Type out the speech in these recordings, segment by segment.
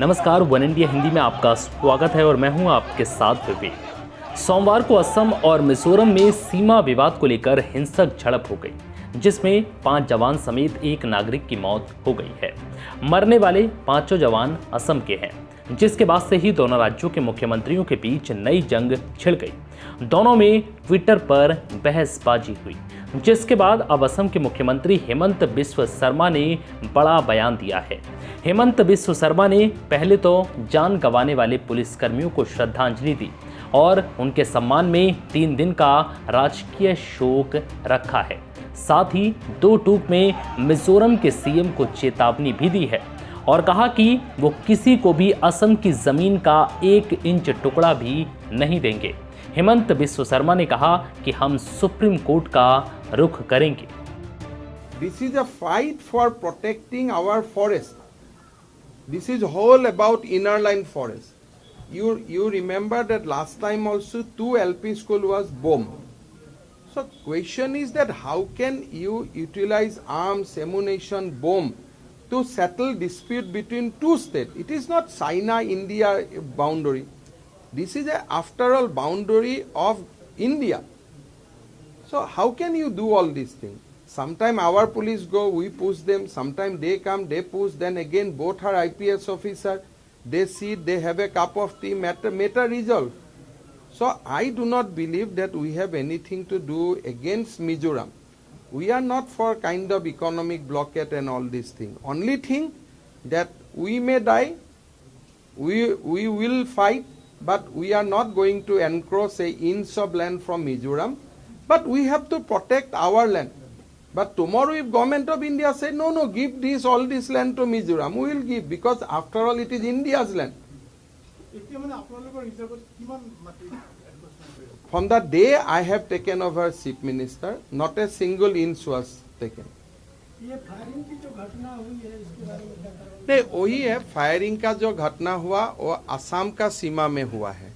नमस्कार, one India Hindi में आपका स्वागत है और मैं हूं आपके साथ विवेक। सोमवार को असम और मिजोरम में सीमा विवाद को लेकर हिंसक झड़प हो गई, जिसमें 5 जवान समेत एक नागरिक की मौत हो गई है। मरने वाले 5 जवान असम के हैं, जिसके बाद से ही दोनों राज्यों के मुख्यमंत्रियों के बीच नई जंग छिड़ गई। दोनों में ट्विटर पर बहसबाजी हुई, जिसके बाद अब असम के मुख्यमंत्री हेमंत बिस्व शर्मा ने बड़ा बयान दिया है। हेमंत बिस्व शर्मा ने पहले तो जान गंवाने वाले पुलिसकर्मियों को श्रद्धांजलि दी और उनके सम्मान में 3 दिन का राजकीय शोक रखा है। साथ ही 2 टूक में मिजोरम के सीएम को चेतावनी भी दी है और कहा कि वो किसी को भी असम की जमीन का 1 इंच टुकड़ा भी नहीं देंगे। हेमंत बिस्व शर्मा ने कहा कि हम सुप्रीम कोर्ट का रुख करेंगे। This is a fight for protecting our forest. This is whole about inner line forest. You remember that last time also 2 LP school was bombed. So question is that how can you utilize arms, ammunition, bomb to settle dispute between 2 states? It is not China-India boundary. This is after all boundary of India. So how can you do all these things? Sometimes our police go, we push them. Sometimes they come, they push. Then again, both are IPS officer. They sit, they have a cup of tea, matter resolve. So I do not believe that we have anything to do against Mizoram. We are not for kind of economic blockade and all these things. Only thing that we may die, we will fight, but we are not going to encroach an inch of land from Mizoram. But we have to protect our land. But tomorrow if government of India say, no, give all this land to Mizoram, we will give, because after all it is India's land. From the day I have taken over chief minister, not a single inch was taken. नहीं, वही है, firing का जो घटना हुआ वो असम का सीमा में हुआ है,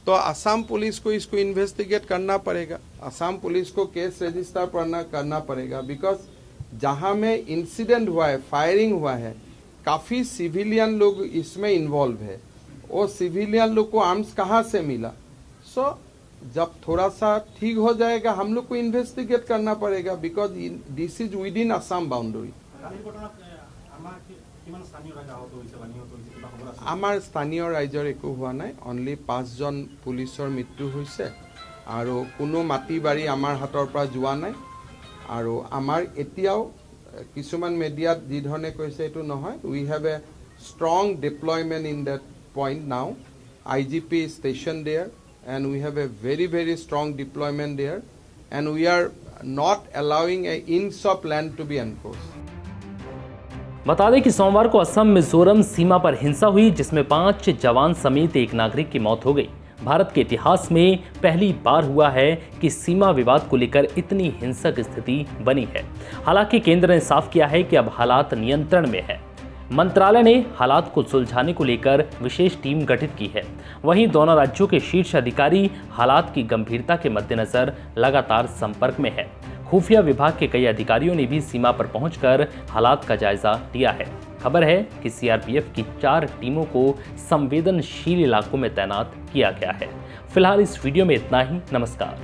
तो असम पुलिस को इसको इन्वेस्टिगेट करना पड़ेगा। असम पुलिस को केस रजिस्टर करना पड़ेगा, बिकॉज जहां में इंसिडेंट हुआ है, फायरिंग हुआ है, काफी सिविलियन लोग इसमें इन्वॉल्व है। वो सिविलियन लोग को आर्म्स कहाँ से मिला? सो जब थोड़ा सा ठीक हो जाएगा हम लोग को इन्वेस्टिगेट करना पड़ेगा, because this is with in Assam boundary. আমাৰ স্থানীয় ৰাইজৰ একো হোৱা নাই, অনলি 5জন পুলিচৰ মৃত্যু হৈছে আৰু কোনো মাটি বাৰী আমাৰ হাতৰ পৰা যোৱা নাই। আৰু আমাৰ এতিয়াও কিছুমান মিডিয়াত যি ধৰণে কৈছে এইটো নহয়, we have a strong deployment in that point now. IGP station there and we have a very strong deployment there and we are not allowing an inch of land to be encroached. बता दें कि सोमवार को असम मिजोरम सीमा पर हिंसा हुई, जिसमें 5 जवान समेत एक नागरिक की मौत हो गई। भारत के इतिहास में पहली बार हुआ है कि सीमा विवाद को लेकर इतनी हिंसक स्थिति बनी है। हालांकि केंद्र ने साफ किया है कि अब हालात नियंत्रण में है। मंत्रालय ने हालात को सुलझाने को लेकर विशेष टीम गठित की है। वहीं दोनों राज्यों के शीर्ष अधिकारी हालात की गंभीरता के मद्देनजर लगातार संपर्क में है। खुफिया विभाग के कई अधिकारियों ने भी सीमा पर पहुंचकर हालात का जायजा लिया है। खबर है कि CRPF की 4 टीमों को संवेदनशील इलाकों में तैनात किया गया है। फिलहाल इस वीडियो में इतना ही। नमस्कार।